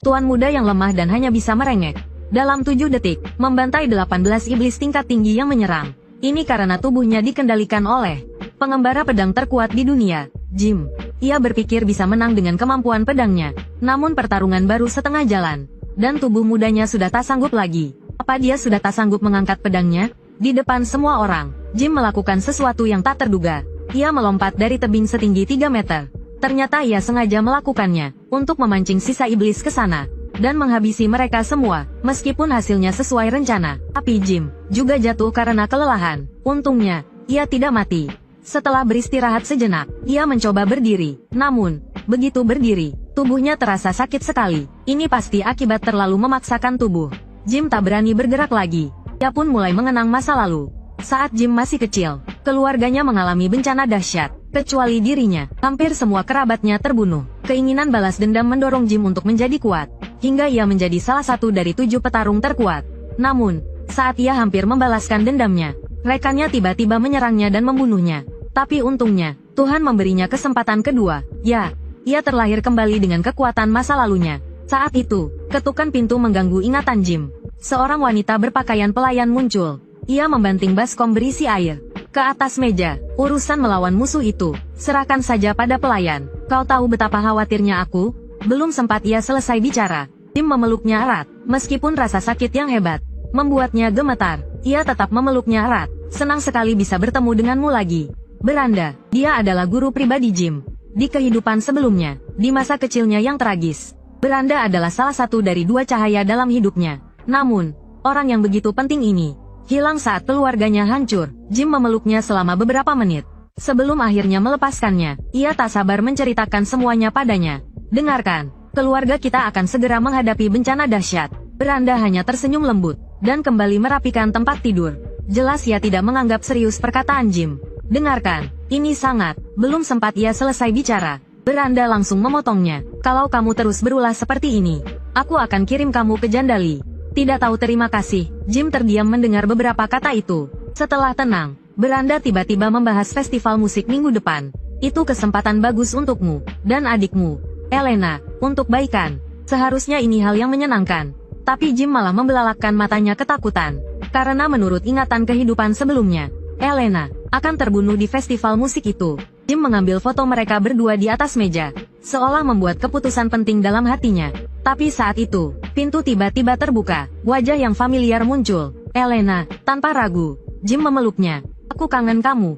Tuan muda yang lemah dan hanya bisa merengek. Dalam 7 detik, membantai 18 iblis tingkat tinggi yang menyerang. Ini karena tubuhnya dikendalikan oleh pengembara pedang terkuat di dunia, Jim. Ia berpikir bisa menang dengan kemampuan pedangnya. Namun pertarungan baru setengah jalan. Dan tubuh mudanya sudah tak sanggup lagi. Apa dia sudah tak sanggup mengangkat pedangnya? Di depan semua orang, Jim melakukan sesuatu yang tak terduga. Ia melompat dari tebing setinggi 3 meter. Ternyata ia sengaja melakukannya, untuk memancing sisa iblis ke sana, dan menghabisi mereka semua, meskipun hasilnya sesuai rencana. Tapi Jim juga jatuh karena kelelahan. Untungnya, ia tidak mati. Setelah beristirahat sejenak, ia mencoba berdiri. Namun, begitu berdiri, tubuhnya terasa sakit sekali. Ini pasti akibat terlalu memaksakan tubuh. Jim tak berani bergerak lagi. Ia pun mulai mengenang masa lalu. Saat Jim masih kecil, keluarganya mengalami bencana dahsyat. Kecuali dirinya, hampir semua kerabatnya terbunuh. Keinginan balas dendam mendorong Jim untuk menjadi kuat, hingga ia menjadi salah satu dari 7 petarung terkuat. Namun, saat ia hampir membalaskan dendamnya, rekannya tiba-tiba menyerangnya dan membunuhnya. Tapi untungnya, Tuhan memberinya kesempatan kedua. Ya, ia terlahir kembali dengan kekuatan masa lalunya. Saat itu, ketukan pintu mengganggu ingatan Jim. Seorang wanita berpakaian pelayan muncul. Ia membanting baskom berisi air ke atas meja. Urusan melawan musuh itu, serahkan saja pada pelayan. Kau tahu betapa khawatirnya aku? Belum sempat ia selesai bicara, Jim memeluknya erat. Meskipun rasa sakit yang hebat membuatnya gemetar, ia tetap memeluknya erat. Senang sekali bisa bertemu denganmu lagi. Beranda, dia adalah guru pribadi Jim. Di kehidupan sebelumnya, di masa kecilnya yang tragis, Beranda adalah salah satu dari 2 cahaya dalam hidupnya. Namun, orang yang begitu penting ini hilang saat keluarganya hancur. Jim memeluknya selama beberapa menit. Sebelum akhirnya melepaskannya, ia tak sabar menceritakan semuanya padanya. Dengarkan, keluarga kita akan segera menghadapi bencana dahsyat. Beranda hanya tersenyum lembut, dan kembali merapikan tempat tidur. Jelas ia tidak menganggap serius perkataan Jim. Dengarkan, ini sangat. Belum sempat ia selesai bicara, Beranda langsung memotongnya. Kalau kamu terus berulah seperti ini, aku akan kirim kamu ke Jandali. Tidak tahu terima kasih. Jim terdiam mendengar beberapa kata itu. Setelah tenang, Beranda tiba-tiba membahas festival musik minggu depan. Itu kesempatan bagus untukmu, dan adikmu, Elena, untuk baikan. Seharusnya ini hal yang menyenangkan. Tapi Jim malah membelalakkan matanya ketakutan. Karena menurut ingatan kehidupan sebelumnya, Elena akan terbunuh di festival musik itu. Jim mengambil foto mereka berdua di atas meja, seolah membuat keputusan penting dalam hatinya. Tapi saat itu, pintu tiba-tiba terbuka. Wajah yang familiar muncul. Elena, tanpa ragu, Jim memeluknya. Aku kangen kamu.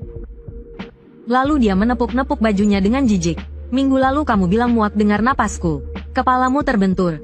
Lalu dia menepuk-nepuk bajunya dengan jijik. Minggu lalu kamu bilang muak dengar napasku. Kepalamu terbentur,